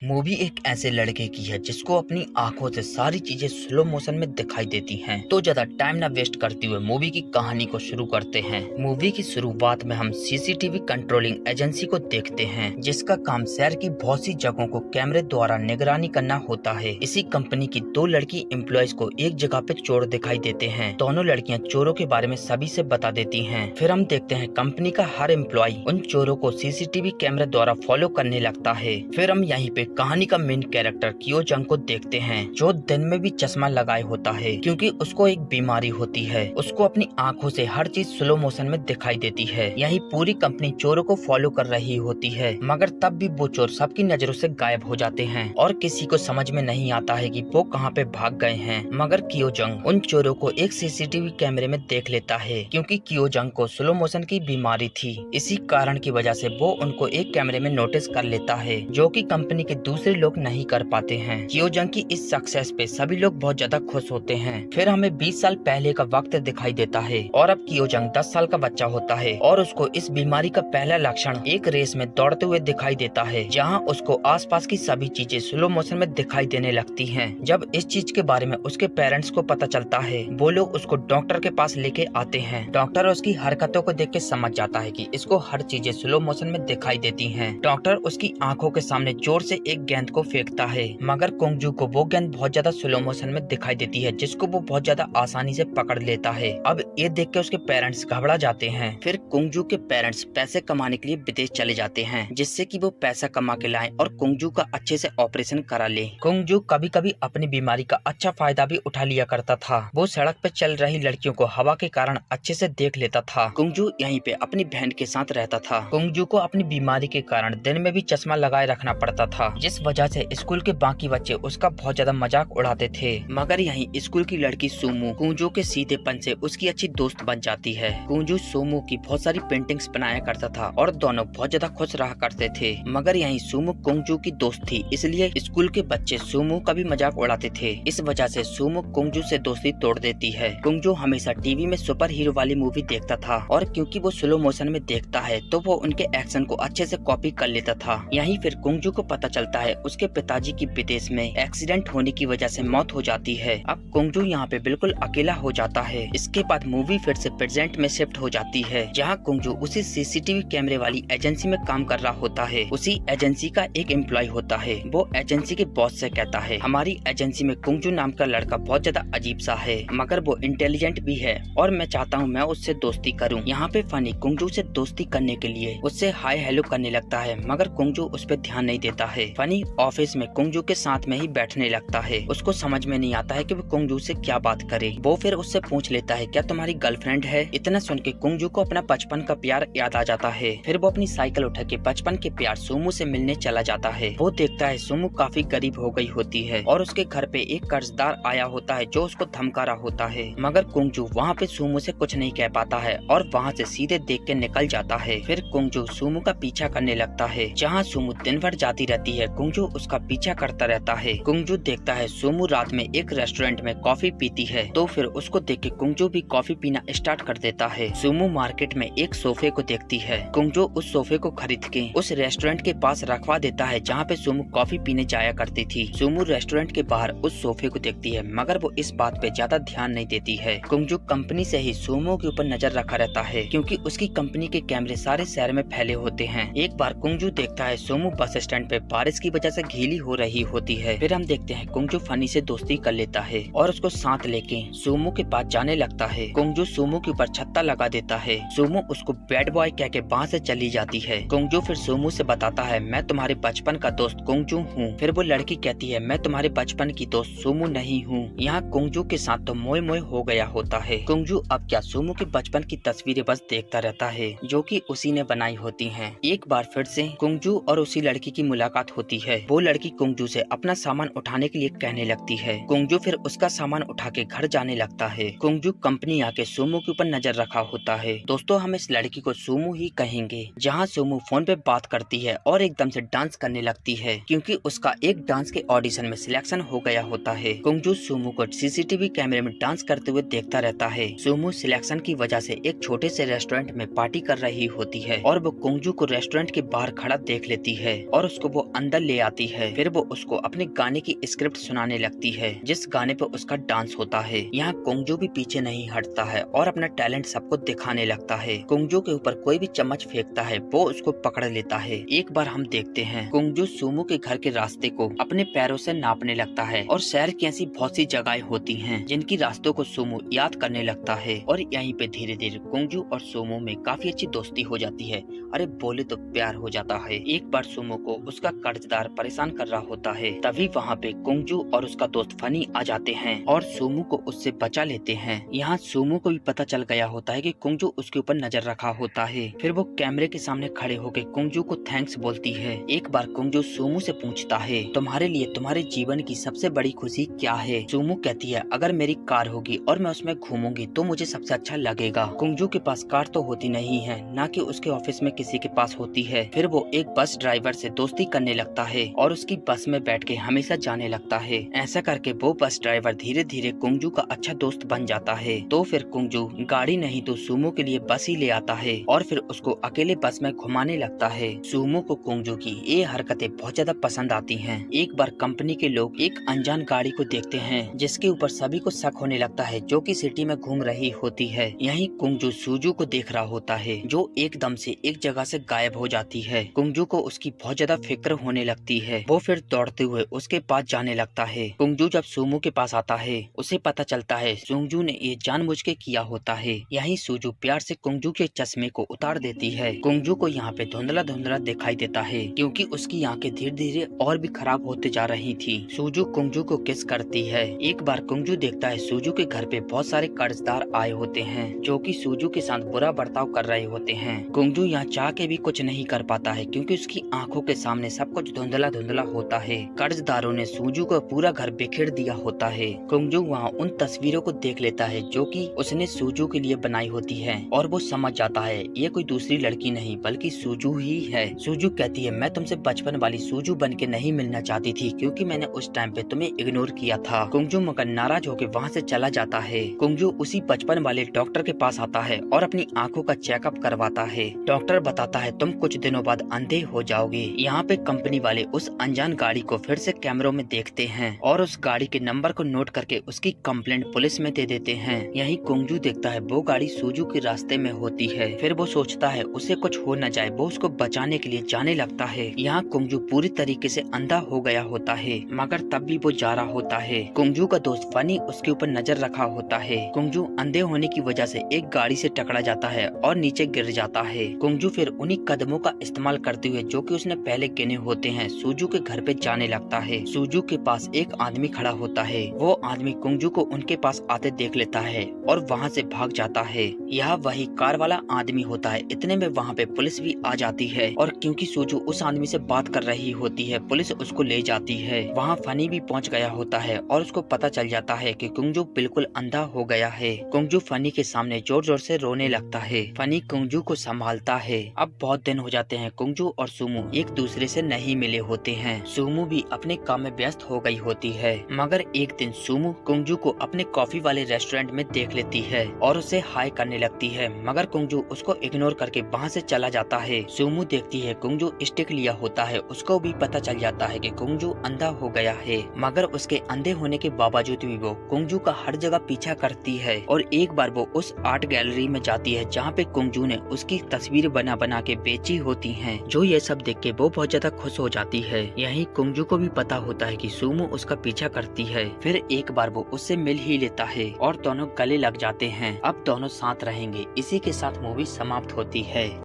Movie एक ऐसे लड़के की है जिसको अपनी आंखों से सारी चीजें स्लो मोशन में दिखाई देती हैं। तो ज्यादा टाइम ना वेस्ट करते हुए मूवी की कहानी को शुरू करते हैं। मूवी की शुरुआत में हम सीसीटीवी कंट्रोलिंग एजेंसी को देखते हैं जिसका काम शहर की बहुत सी जगहों को कैमरे द्वारा निगरानी करना होता है। इसी कंपनी की दो लड़की एम्प्लॉयज को एक जगह पे चोर दिखाई देते हैं। दोनों लड़कियां चोरों के बारे में सभी से बता देती हैं। फिर हम देखते हैं कंपनी का हर एम्प्लॉय उन चोरों को सीसीटीवी कैमरे द्वारा फॉलो करने लगता है। फिर हम यहीं पे कहानी का मेन कैरेक्टर कियो जंग को देखते हैं जो दिन में भी चश्मा लगाए होता है क्योंकि उसको एक बीमारी होती है। उसको अपनी आंखों से हर चीज स्लो मोशन में दिखाई देती है। यही पूरी कंपनी चोरों को फॉलो कर रही होती है मगर तब भी वो चोर सबकी नजरों से गायब हो जाते हैं और किसी को समझ में नहीं आता है कि वो कहाँ पे भाग गए हैं। मगर कियो जंग उन चोरों को एक सीसीटीवी कैमरे में देख लेता है क्योंकि कियो जंग को स्लो मोशन की बीमारी थी। इसी कारण की वजह से वो उनको एक कैमरे में नोटिस कर लेता है जो कि कंपनी के दूसरे लोग नहीं कर पाते हैं। कियो जंग की इस सक्सेस पे सभी लोग बहुत ज्यादा खुश होते हैं। फिर हमें 20 साल पहले का वक्त दिखाई देता है और अब कियो जंग 10 साल का बच्चा होता है और उसको इस बीमारी का पहला लक्षण एक रेस में दौड़ते हुए दिखाई देता है जहाँ उसको आसपास की सभी चीजें स्लो मोशन में दिखाई देने लगती हैं। जब इस चीज के बारे में उसके पेरेंट्स को पता चलता है वो लोग उसको डॉक्टर के पास लेके आते हैं। डॉक्टर उसकी हरकतों को देख के समझ जाता है कि इसको हर चीजें स्लो मोशन में दिखाई देती हैं। डॉक्टर उसकी आंखों के सामने जोर से एक गेंद को फेंकता है मगर कुंगजू को वो गेंद बहुत ज्यादा स्लो मोशन में दिखाई देती है जिसको वो बहुत ज्यादा आसानी से पकड़ लेता है। अब ये देख के उसके पेरेंट्स घबरा जाते हैं। फिर कुंगजू के पेरेंट्स पैसे कमाने के लिए विदेश चले जाते हैं जिससे कि वो पैसा कमा के लाएं और कुंगजू का अच्छे से ऑपरेशन करा ले। कुंगजू कभी कभी अपनी बीमारी का अच्छा फायदा भी उठा लिया करता था। वो सड़क पे चल रही लड़कियों को हवा के कारण अच्छे से देख लेता था। कुंगजू यहीं पे अपनी बहन के साथ रहता था। कुंगजू को अपनी बीमारी के कारण दिन में भी चश्मा लगाए रखना पड़ता था जिस वजह से स्कूल के बाकी बच्चे उसका बहुत ज्यादा मजाक उड़ाते थे। मगर यहीं स्कूल की लड़की सुमो कुंजू के सीधेपन से उसकी अच्छी दोस्त बन जाती है। कुंजू सुमो की बहुत सारी पेंटिंग्स बनाया करता था और दोनों बहुत ज्यादा खुश रहा करते थे। मगर यहीं सुमो कुंजू की दोस्त थी इसलिए स्कूल के बच्चे सुमो का भी मजाक उड़ाते थे। इस वजह से सुमो कुंजू से दोस्ती तोड़ देती है। कुंजू हमेशा टीवी में सुपर हीरो वाली मूवी देखता था और क्योंकि वो स्लो मोशन में देखता है तो वो उनके एक्शन को अच्छे से कॉपी कर लेता था। यहीं फिर कुंजू को पता चलता है उसके पिताजी की विदेश में एक्सीडेंट होने की वजह से मौत हो जाती है। अब कुंजू यहाँ पे बिल्कुल अकेला हो जाता है। इसके बाद मूवी फिर से प्रेजेंट में शिफ्ट हो जाती है जहाँ कुंजू उसी सीसीटीवी कैमरे वाली एजेंसी में काम कर रहा होता है। उसी एजेंसी का एक एम्प्लॉय होता है। वो एजेंसी के बॉस से कहता है हमारी एजेंसी में कुंजू नाम का लड़का बहुत ज्यादा अजीब सा है मगर वो इंटेलिजेंट भी है और मैं चाहता हूँ मैं उससे दोस्ती करूँ। यहाँ पे फनी कुंजू से दोस्ती करने के लिए उससे हाय हेलो करने लगता है मगर कुंजू उस पर ध्यान नहीं देता है। फनी ऑफिस में कुंजू के साथ में ही बैठने लगता है। उसको समझ में नहीं आता है कि वो कुंजू से क्या बात करे। वो फिर उससे पूछ लेता है क्या तुम्हारी गर्लफ्रेंड है। इतना सुन के कुंजू को अपना बचपन का प्यार याद आ जाता है। फिर वो अपनी साइकिल उठा के बचपन के प्यार सुमो से मिलने चला जाता है। वो देखता है सुमो काफी गरीब हो गई होती है और उसके घर पे एक कर्जदार आया होता है जो उसको धमका रहा होता है मगर कुंजू वहाँ पे सुमो से कुछ नहीं कह पाता है और वहाँ से सीधे देख के निकल जाता है। फिर कुंजू सुमो का पीछा करने लगता है जहाँ सुमो दिन भर जाती रहती है। कुंजू उसका पीछा करता रहता है। कुंजू देखता है सुमो रात में एक रेस्टोरेंट में कॉफी पीती है तो फिर उसको देख के कुंजू भी कॉफी पीना स्टार्ट कर देता है। सुमो मार्केट में एक सोफे को देखती है। कुंजू उस सोफे को खरीद के उस रेस्टोरेंट के पास रखवा देता है जहाँ पे सुमो कॉफी पीने जाया करती थी। सुमो रेस्टोरेंट के बाहर उस सोफे को देखती है मगर वो इस बात पे ज्यादा ध्यान नहीं देती है। कुंजू कंपनी से ही सुमो के ऊपर नजर रखा रहता है क्योंकि उसकी कंपनी के कैमरे सारे शहर में फैले होते हैं। एक बार कुंजू देखता है सुमो बस स्टैंड पे बारिश की वजह से गीली हो रही होती है। फिर हम देखते हैं कुंजू फनी से दोस्ती कर लेता है और उसको साथ लेके सुमो के पास जाने लगता है। कुंजू सुमो के ऊपर छत्ता लगा देता है। सुमो उसको बैड बॉय कह के वहाँ से चली जाती है। कुंजू फिर सुमो से बताता है मैं तुम्हारे बचपन का दोस्त कुंजू हूँ। फिर वो लड़की कहती है मैं तुम्हारे बचपन की दोस्त सुमो नहीं हूँ। यहाँ कुंजू के साथ तो मोए मोए हो गया होता है। कुंजू अब क्या सुमो के बचपन की तस्वीरें बस देखता रहता है जो कि उसी ने बनाई होती हैं। एक बार फिर से कुंजू और उसी लड़की की मुलाकात होती है। वो लड़की कुंजू से अपना सामान उठाने के लिए कहने लगती है। कुंजू फिर उसका सामान उठा के घर जाने लगता है। कुंजू कंपनी आके सुमो के ऊपर नजर रखा होता है। दोस्तों हम इस लड़की को सुमो ही कहेंगे जहाँ सुमो फोन पे बात करती है और एकदम से डांस करने लगती है क्योंकि उसका एक डांस के ऑडिशन में सिलेक्शन हो गया होता है। कुंजू सुमो को सीसीटीवी कैमरे में डांस करते हुए देखता रहता है। सुमो सिलेक्शन की वजह से एक छोटे से रेस्टोरेंट में पार्टी कर रही होती है और वो कुंजू को रेस्टोरेंट के बाहर खड़ा देख लेती है और उसको वो अंदर अंदर ले आती है। फिर वो उसको अपने गाने की स्क्रिप्ट सुनाने लगती है, जिस गाने पे उसका डांस होता है। यहाँ कुंगजू भी पीछे नहीं हटता है और अपना टैलेंट सबको दिखाने लगता है। कुंगजू के ऊपर कोई भी चम्मच फेंकता है वो उसको पकड़ लेता है। एक बार हम देखते हैं कुंगजू सुमो के घर के रास्ते को अपने पैरों से नापने लगता है और शहर की ऐसी बहुत सी जगहें होती हैं जिनकी रास्तों को सुमो याद करने लगता है। और यहीं पे धीरे धीरे कुंगजू और सुमो में काफी अच्छी दोस्ती हो जाती है। अरे बोले तो प्यार हो जाता है। एक बार सुमो को उसका कर्जदार परेशान कर रहा होता है, तभी वहाँ पे कुंगजू और उसका दोस्त फनी आ जाते हैं और सुमो को उससे बचा लेते हैं। यहाँ सुमो को भी पता चल गया होता है कि कुंगजू उसके ऊपर नजर रखा होता है। फिर वो कैमरे के सामने खड़े होकर कुंगजू को थैंक्स बोलती है। एक बार कुंगजू सुमो से पूछता है, तुम्हारे लिए तुम्हारे जीवन की सबसे बड़ी खुशी क्या है? सुमो कहती है, अगर मेरी कार होगी और मैं उसमें घूमूंगी तो मुझे सबसे अच्छा लगेगा। कुंगजू के पास कार तो होती नहीं है, ना कि उसके ऑफिस में किसी के पास होती है। फिर वो एक बस ड्राइवर से दोस्ती करने लगता है और उसकी बस में बैठ के हमेशा जाने लगता है। ऐसा करके वो बस ड्राइवर धीरे धीरे कुंगजू का अच्छा दोस्त बन जाता है। तो फिर कुंगजू गाड़ी नहीं तो सुमो के लिए बस ही ले आता है और फिर उसको अकेले बस में घुमाने लगता है। सुमो को कुंगजू की ये हरकतें बहुत ज्यादा पसंद आती हैं। एक बार कंपनी के लोग एक अनजान गाड़ी को देखते हैं जिसके ऊपर सभी को शक होने लगता है, जो कि सिटी में घूम रही होती है। यहीं कुंगजू सुजू को देख रहा होता है जो एकदम से एक जगह से गायब हो जाती है। कुंगजू को उसकी बहुत ज्यादा फिक्र होने लगती है। वो फिर दौड़ते हुए उसके पास जाने लगता है। कुंगजू जब सुमो के पास आता है उसे पता चलता है सुंगजू ने ये जानबूझ के किया होता है। यहीं सुजू प्यार से कुंगजू के चश्मे को उतार देती है। कुंगजू को यहाँ पे धुंधला धुंधला दिखाई देता है क्योंकि उसकी आंखें धीरे धीरे और भी खराब होते जा रही थी। सुजू कुंगजू को किस करती है। एक बार कुंगजू देखता है सुजू के घर पे बहुत सारे कर्जदार आए होते हैं जो कि सुजू के साथ बुरा बर्ताव कर रहे होते हैं। कुंगजू यहाँ चाह के भी कुछ नहीं कर पाता है क्योंकि उसकी आंखों के सामने सब कुछ धुंधला धुंधला होता है। कर्जदारों ने सुजू का पूरा घर बिखेर दिया होता है। कुंगजू वहाँ उन तस्वीरों को देख लेता है जो कि उसने सुजू के लिए बनाई होती है और वो समझ जाता है ये कोई दूसरी लड़की नहीं बल्कि सुजू ही है। सुजू कहती है, मैं तुमसे बचपन वाली सुजू बन के नहीं मिलना चाहती थी क्योंकि मैंने उस टाइम पे तुम्हें इग्नोर किया था। कुंगजू मगर नाराज होकर वहाँ से चला जाता है। कुंगजू उसी बचपन वाले डॉक्टर के पास आता है और अपनी आंखों का चेकअप करवाता है। डॉक्टर बताता है तुम कुछ दिनों बाद अंधे हो जाओगे। यहाँ पे कंपनी वाले उस अनजान गाड़ी को फिर से कैमरों में देखते हैं और उस गाड़ी के नंबर को नोट करके उसकी कंप्लेंट पुलिस में दे देते हैं। यही कुंगजू देखता है वो गाड़ी सुजू के रास्ते में होती है। फिर वो सोचता है उसे कुछ हो न जाए, वो उसको बचाने के लिए जाने लगता है। यहाँ कुंगजू पूरी तरीके से अंधा हो गया होता है मगर तब भी वो जा रहा होता है। कुंगजू का दोस्त फनी उसके ऊपर नजर रखा होता है। कुंगजू अंधे होने की वजह से एक गाड़ी से टकरा जाता है और नीचे गिर जाता है। कुंगजू फिर उन्हीं कदमों का इस्तेमाल करते हुए जो कि उसने पहले गिने होते हैं सुजू के घर पे जाने लगता है। सुजू के पास एक आदमी खड़ा होता है। वो आदमी कुंगजू को उनके पास आते देख लेता है और वहाँ से भाग जाता है। यह वही कार वाला आदमी होता है। इतने में वहाँ पे पुलिस भी आ जाती है और क्योंकि सुजू उस आदमी से बात कर रही होती है पुलिस उसको ले जाती है। वहाँ फनी भी पहुँच गया होता है और उसको पता चल जाता है कि कुंगजू बिल्कुल अंधा हो गया है। कुंगजू फनी के सामने जोर जोर से रोने लगता है। फनी कुंगजू को संभालता है। अब बहुत दिन हो जाते हैं। कुंगजू और सुमो एक दूसरे से नहीं मिले होते हैं। सुमो भी अपने काम में व्यस्त हो गई होती है मगर एक दिन सुमो कुंगजू को अपने कॉफी वाले रेस्टोरेंट में देख लेती है और उसे हाय करने लगती है मगर कुंगजू उसको इग्नोर करके वहाँ से चला जाता है। सुमो देखती है कुंगजू स्टिक लिया होता है। उसको भी पता चल जाता है कि कुंगजू अंधा हो गया है मगर उसके अंधे होने के बावजूद भी वो कुंगजू का हर जगह पीछा करती है और एक बार वो उस आर्ट गैलरी में जाती है जहाँ पे कुंगजू ने उसकी तस्वीर बना बना के बेची होती हैं। जो ये सब देख के वो बहुत ज्यादा खुश हो जाती है। यहीं कुंगजू को भी पता होता है कि सुमो उसका पीछा करती है। फिर एक बार वो उससे मिल ही लेता है और दोनों गले लग जाते हैं। अब दोनों साथ रहेंगे। इसी के साथ मूवी समाप्त होती है।